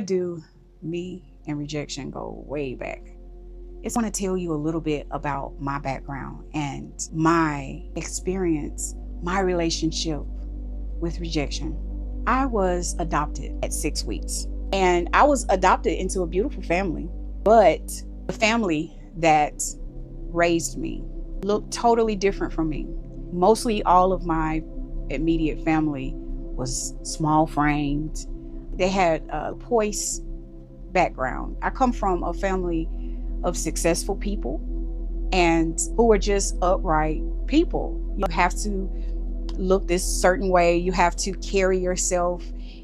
Do me and rejection go way back. I want to tell you a little bit about my background and my experience, my relationship with rejection. I was adopted at 6 weeks, and I was adopted into a beautiful family, but the family that raised me looked totally different from me. Mostly all of my immediate family was small framed. They had a poise background. I come from a family of successful people and who were just upright people. You have to look this certain way. You have to carry yourself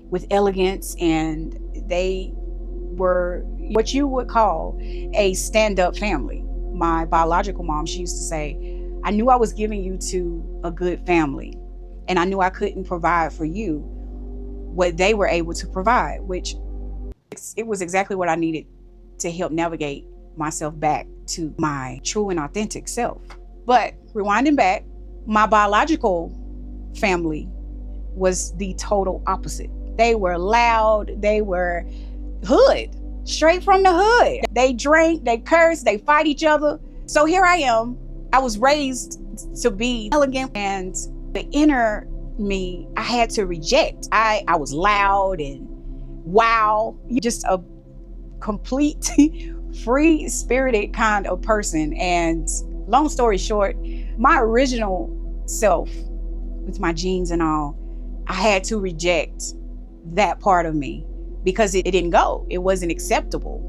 with elegance, and they were what you would call a stand-up family. My biological mom, she used to say, I knew I was giving you to a good family, and I knew I couldn't provide for you what they were able to provide, which it was exactly what I needed to help navigate myself back to my true and authentic self. But rewinding back, my biological family was the total opposite. They were loud, they were hood, straight from the hood. They drank, they cursed, they fight each other. So here I am. I was raised to be elegant, and the inner me, I had to reject. I was loud and wow, just a complete free-spirited kind of person. And long story short, my original self, with my genes and all, I had to reject that part of me because it didn't go. It wasn't acceptable.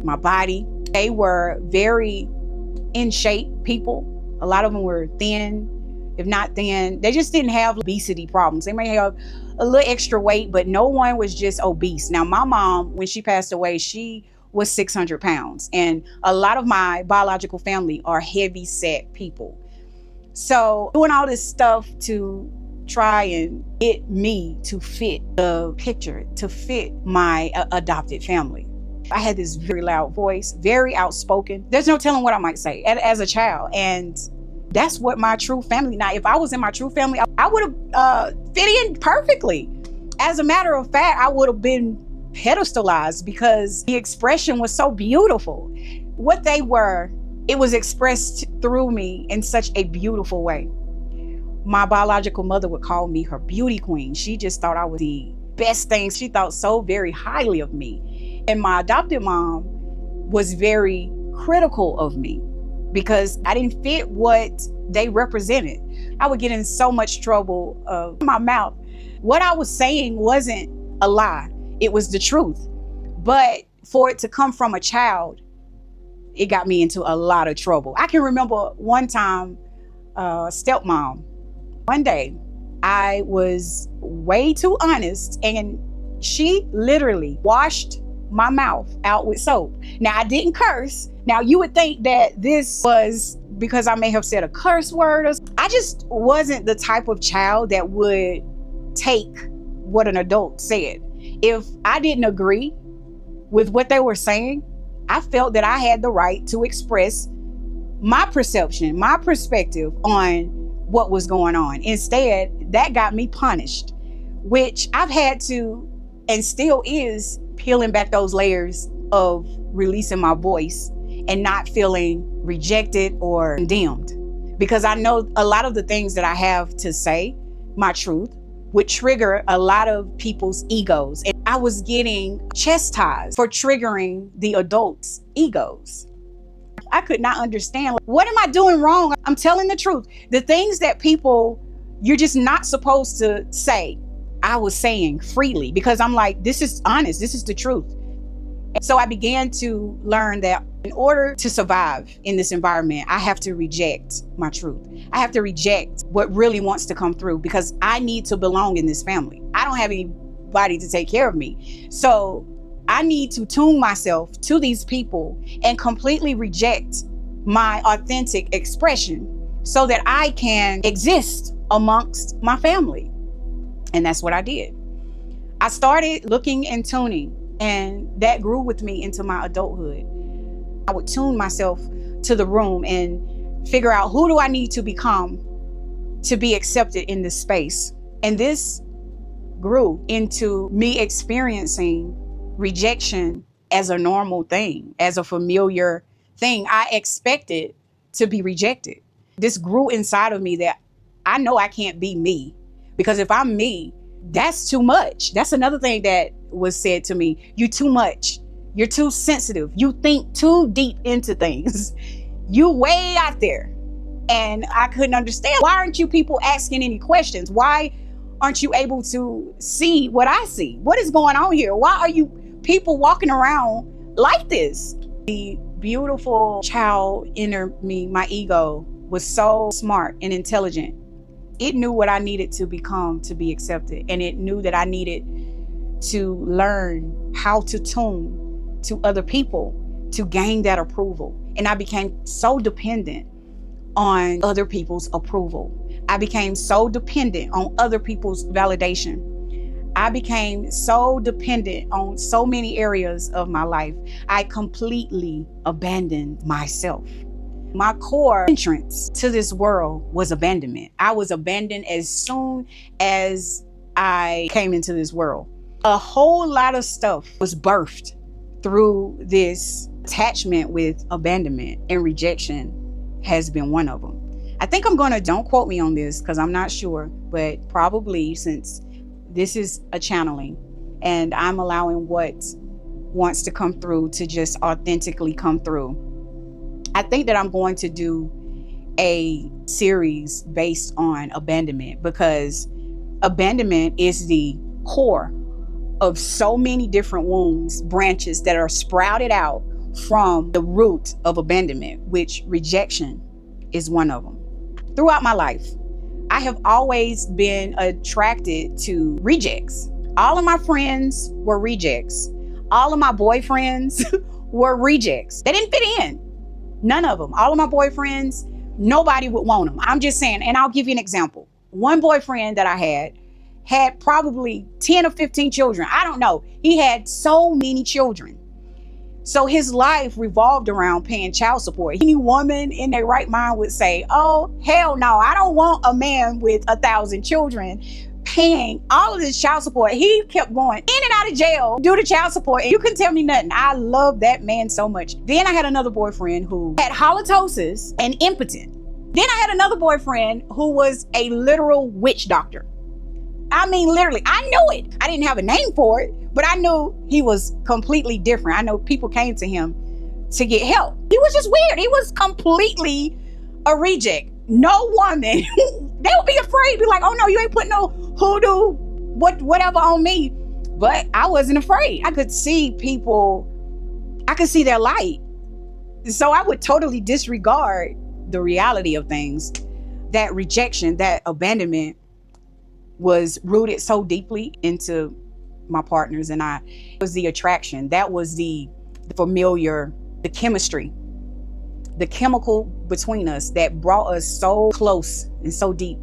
My body, they were very in shape people. A lot of them were thin, if not thin. They just didn't have obesity problems. They may have a little extra weight, but no one was just obese. Now, my mom, when she passed away, she was 600 pounds. And a lot of my biological family are heavy set people. So doing all this stuff to try and get me to fit the picture, to fit my adopted family. I had this very loud voice, very outspoken. There's no telling what I might say as a child. And that's what my true family. Now, if I was in my true family, I would have fit in perfectly. As a matter of fact, I would have been pedestalized because the expression was so beautiful. What they were, it was expressed through me in such a beautiful way. My biological mother would call me her beauty queen. She just thought I was the best thing. She thought so very highly of me. And my adopted mom was very critical of me because I didn't fit what they represented. I would get in so much trouble of my mouth. What I was saying wasn't a lie. It was the truth. But for it to come from a child, it got me into a lot of trouble. I can remember one time, stepmom, one day I was way too honest and she literally washed my mouth out with soap. Now, I didn't curse. Now, you would think that this was because I may have said a curse word. I just wasn't the type of child that would take what an adult said. If I didn't agree with what they were saying, I felt that I had the right to express my perception, my perspective on what was going on. Instead, that got me punished, which I've had to, and still is, peeling back those layers of releasing my voice and not feeling rejected or condemned. Because I know a lot of the things that I have to say, my truth, would trigger a lot of people's egos. And I was getting chastised for triggering the adults' egos. I could not understand, like, what am I doing wrong? I'm telling the truth. The things that people, you're just not supposed to say, I was saying freely because I'm like, this is honest, this is the truth. And so I began to learn that in order to survive in this environment, I have to reject my truth. I have to reject what really wants to come through because I need to belong in this family. I don't have anybody to take care of me. So I need to tune myself to these people and completely reject my authentic expression so that I can exist amongst my family. And that's what I did. I started looking and tuning, and that grew with me into my adulthood. I would tune myself to the room and figure out, who do I need to become to be accepted in this space? And this grew into me experiencing rejection as a normal thing, as a familiar thing. I expected to be rejected. This grew inside of me that I know I can't be me, because if I'm me, that's too much. That's another thing that was said to me. You're too much. You're too sensitive. You think too deep into things. You way out there. And I couldn't understand. Why aren't you people asking any questions? Why aren't you able to see what I see? What is going on here? Why are you people walking around like this? The beautiful child inner me, my ego, was so smart and intelligent. It knew what I needed to become to be accepted. And it knew that I needed to learn how to tune to other people to gain that approval. And I became so dependent on other people's approval. I became so dependent on other people's validation. I became so dependent on so many areas of my life. I completely abandoned myself. My core entrance to this world was abandonment. I was abandoned as soon as I came into this world. A whole lot of stuff was birthed through this attachment with abandonment, and rejection has been one of them. I think I'm gonna, don't quote me on this because I'm not sure, but probably, since this is a channeling and I'm allowing what wants to come through to just authentically come through, I think that I'm going to do a series based on abandonment, because abandonment is the core of so many different wounds, branches that are sprouted out from the root of abandonment, which rejection is one of them. Throughout my life, I have always been attracted to rejects. All of my friends were rejects. All of my boyfriends were rejects. They didn't fit in. None of them. All of my boyfriends, nobody would want them. I'm just saying, and I'll give you an example. One boyfriend that I had probably 10 or 15 children. I don't know. He had so many children. So his life revolved around paying child support. Any woman in their right mind would say, oh, hell no, I don't want a man with 1,000 children paying all of this child support. He kept going in and out of jail due to child support. And you couldn't tell me nothing. I love that man so much. Then I had another boyfriend who had halitosis and impotent. Then I had another boyfriend who was a literal witch doctor. I mean, literally, I knew it. I didn't have a name for it, but I knew he was completely different. I know people came to him to get help. He was just weird. He was completely a reject. No woman, they would be afraid, be like, oh no, you ain't putting no hoodoo, whatever on me. But I wasn't afraid. I could see people, I could see their light. So I would totally disregard the reality of things. That rejection, that abandonment was rooted so deeply into my partners and I. It was the attraction. That was the familiar, the chemistry, the chemical between us that brought us so close and so deep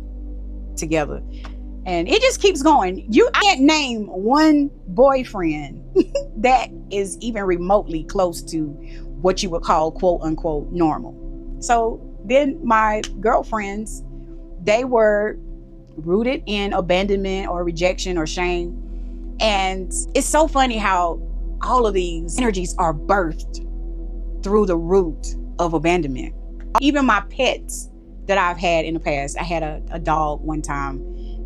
together. And it just keeps going. I can't name one boyfriend that is even remotely close to what you would call quote unquote normal. So then my girlfriends, they were rooted in abandonment or rejection or shame. And it's so funny how all of these energies are birthed through the root of abandonment. Even my pets that I've had in the past, I had a dog one time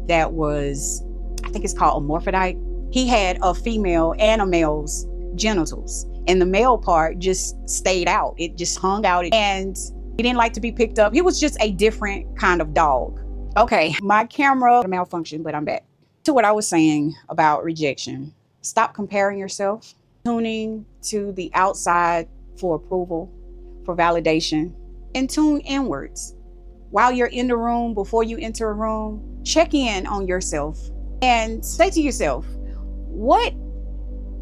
that was, I think it's called a morphodite. He had a female and a male's genitals, and the male part just stayed out. It just hung out, and he didn't like to be picked up. He was just a different kind of dog. Okay, my camera malfunctioned, but I'm back. To what I was saying about rejection. Stop comparing yourself, tuning to the outside for approval, for validation, and tune inwards. While you're in the room, before you enter a room, check in on yourself and say to yourself, what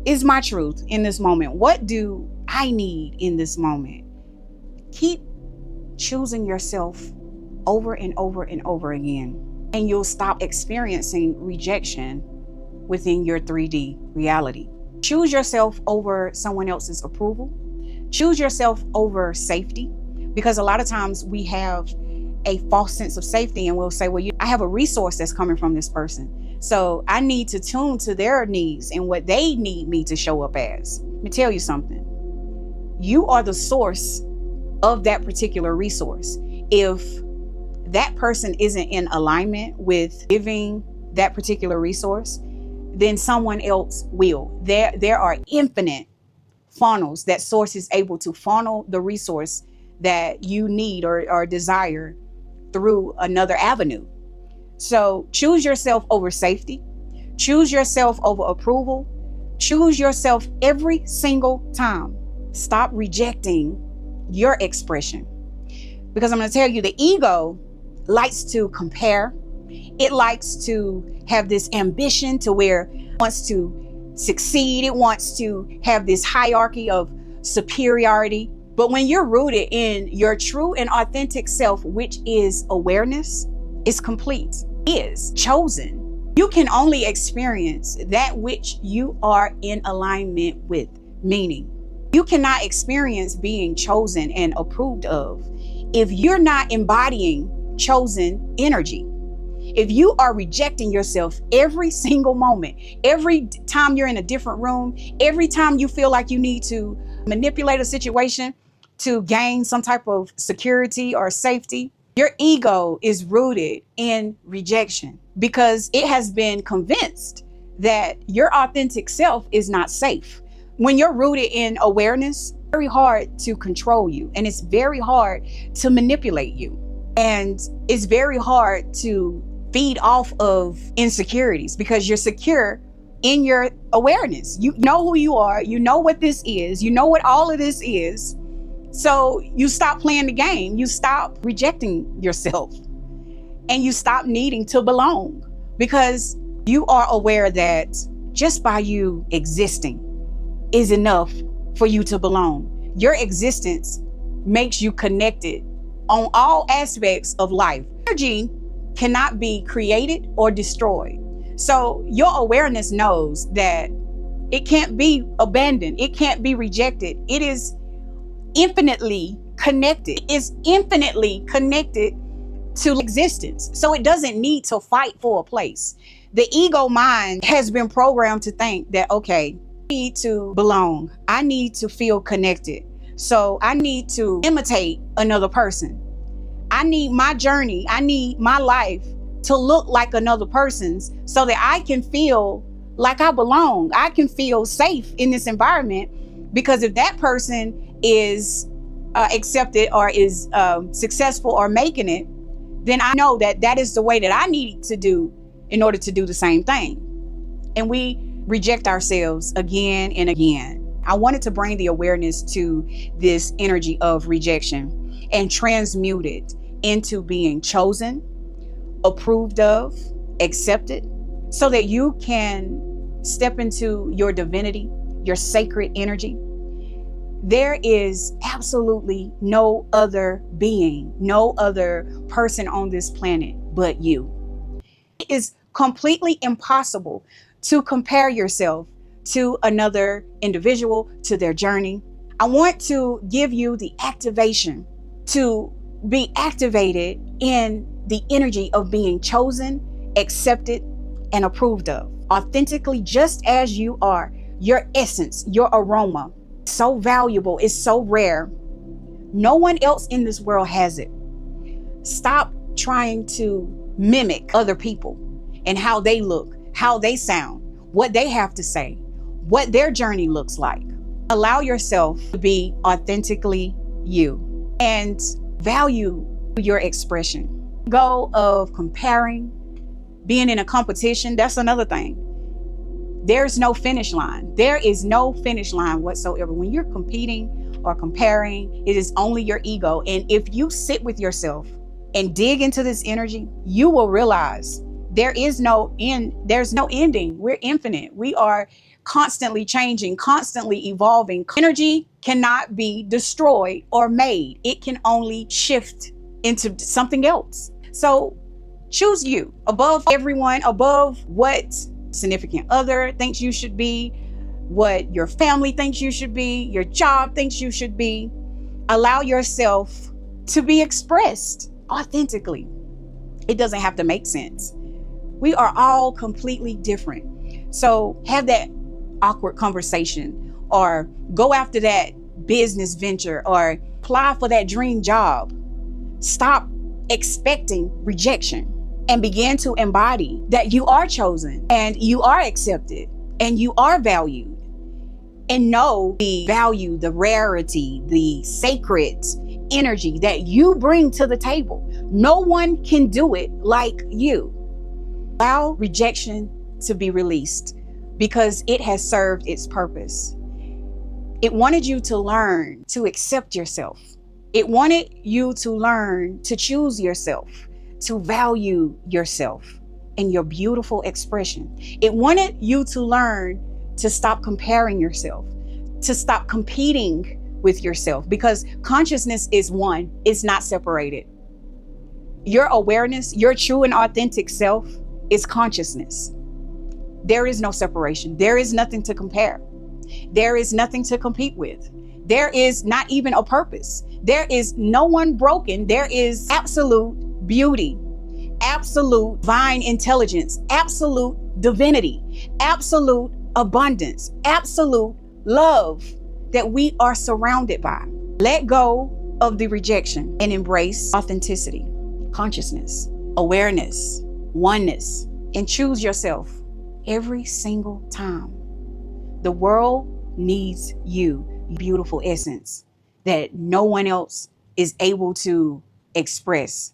is my truth in this moment? What do I need in this moment? Keep choosing yourself over and over and over again, and you'll stop experiencing rejection within your 3D reality. Choose yourself over someone else's approval. Choose yourself over safety, because a lot of times we have a false sense of safety and we'll say, well, I have a resource that's coming from this person. So I need to tune to their needs and what they need me to show up as. Let me tell you something. You are the source of that particular resource. If that person isn't in alignment with giving that particular resource, then someone else will. There are infinite funnels that source is able to funnel the resource that you need or desire through another avenue. So choose yourself over safety. Choose yourself over approval. Choose yourself every single time. Stop rejecting your expression. Because I'm going to tell you, the ego likes to compare. It likes to have this ambition to where it wants to succeed. It wants to have this hierarchy of superiority. But when you're rooted in your true and authentic self, which is awareness, is complete, is chosen. You can only experience that which you are in alignment with, meaning you cannot experience being chosen and approved of if you're not embodying chosen energy. If you are rejecting yourself every single moment, every time you're in a different room, every time you feel like you need to manipulate a situation to gain some type of security or safety, your ego is rooted in rejection because it has been convinced that your authentic self is not safe. When you're rooted in awareness, it's very hard to control you, and it's very hard to manipulate you. And it's very hard to feed off of insecurities because you're secure in your awareness. You know who you are. You know what this is. You know what all of this is. So you stop playing the game. You stop rejecting yourself and you stop needing to belong because you are aware that just by you existing is enough for you to belong. Your existence makes you connected on all aspects of life. Energy cannot be created or destroyed. So your awareness knows that it can't be abandoned. It can't be rejected. It is infinitely connected. It's infinitely connected to existence. So it doesn't need to fight for a place. The ego mind has been programmed to think that, okay, I need to belong. I need to feel connected. So I need to imitate another person. I need my journey. I need my life to look like another person's so that I can feel like I belong. I can feel safe in this environment because if that person is accepted or is successful or making it, then I know that that is the way that I need to do in order to do the same thing. And we reject ourselves again and again. I wanted to bring the awareness to this energy of rejection and transmute it into being chosen, approved of, accepted, so that you can step into your divinity, your sacred energy. There is absolutely no other being, no other person on this planet but you. It is completely impossible to compare yourself to another individual, to their journey. I want to give you the activation to be activated in the energy of being chosen, accepted, and approved of. Authentically, just as you are, your essence, your aroma, so valuable, it's so rare. No one else in this world has it. Stop trying to mimic other people and how they look, how they sound, what they have to say, what their journey looks like. Allow yourself to be authentically you and value your expression. Go of comparing, being in a competition, that's another thing. There's no finish line. There is no finish line whatsoever. When you're competing or comparing, it is only your ego. And if you sit with yourself and dig into this energy, you will realize there is no end. There's no ending. We're infinite. We are constantly changing, constantly evolving. Energy cannot be destroyed or made. It can only shift into something else. So choose you above everyone, above what significant other thinks you should be, what your family thinks you should be, your job thinks you should be. Allow yourself to be expressed authentically. It doesn't have to make sense. We are all completely different. So have that awkward conversation, or go after that business venture, or apply for that dream job. Stop expecting rejection and begin to embody that you are chosen and you are accepted and you are valued. And know the value, the rarity, the sacred energy that you bring to the table. No one can do it like you. Allow rejection to be released because it has served its purpose. It wanted you to learn to accept yourself. It wanted you to learn to choose yourself, to value yourself and your beautiful expression. It wanted you to learn to stop comparing yourself, to stop competing with yourself, because consciousness is one, it's not separated. Your awareness, your true and authentic self is consciousness. There is no separation. There is nothing to compare. There is nothing to compete with. There is not even a purpose. There is no one broken. There is absolute beauty, absolute divine intelligence, absolute divinity, absolute abundance, absolute love that we are surrounded by. Let go of the rejection and embrace authenticity, consciousness, awareness, oneness, and choose yourself every single time. The world needs you, beautiful essence that no one else is able to express.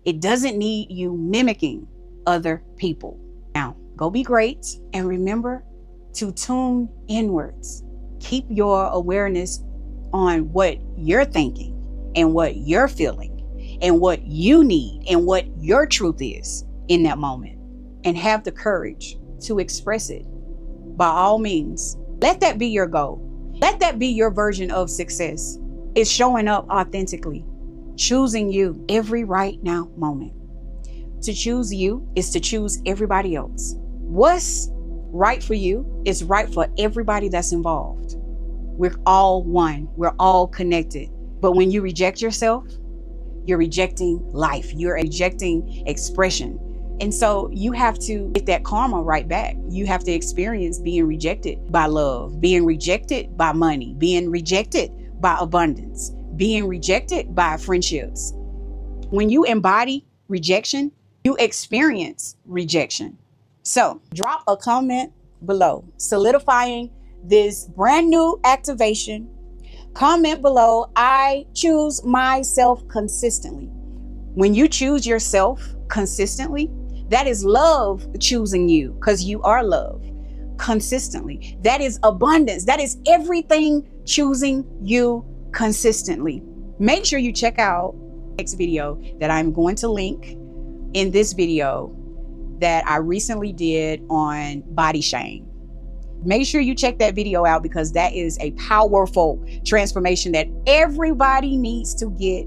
It doesn't need you mimicking other people. Now, go be great, and remember to tune inwards. Keep your awareness on what you're thinking and what you're feeling and what you need and what your truth is in that moment, and have the courage to express it. By all means, let that be your goal. Let that be your version of success. It's showing up authentically, choosing you every right now moment. To choose you is to choose everybody else. What's right for you is right for everybody that's involved. We're all one. We're all connected. But when you reject yourself, you're rejecting life. You're rejecting expression. And so you have to get that karma right back. You have to experience being rejected by love, being rejected by money, being rejected by abundance, being rejected by friendships. When you embody rejection, you experience rejection. So drop a comment below solidifying this brand new activation. Comment below, I choose myself consistently. When you choose yourself consistently, that is love choosing you, because you are love consistently. That is abundance. That is everything choosing you consistently. Make sure you check out the next video that I'm going to link in this video that I recently did on body shame. Make sure you check that video out, because that is a powerful transformation that everybody needs to get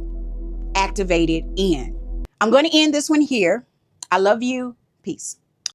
activated in. I'm going to end this one here. I love you. Peace.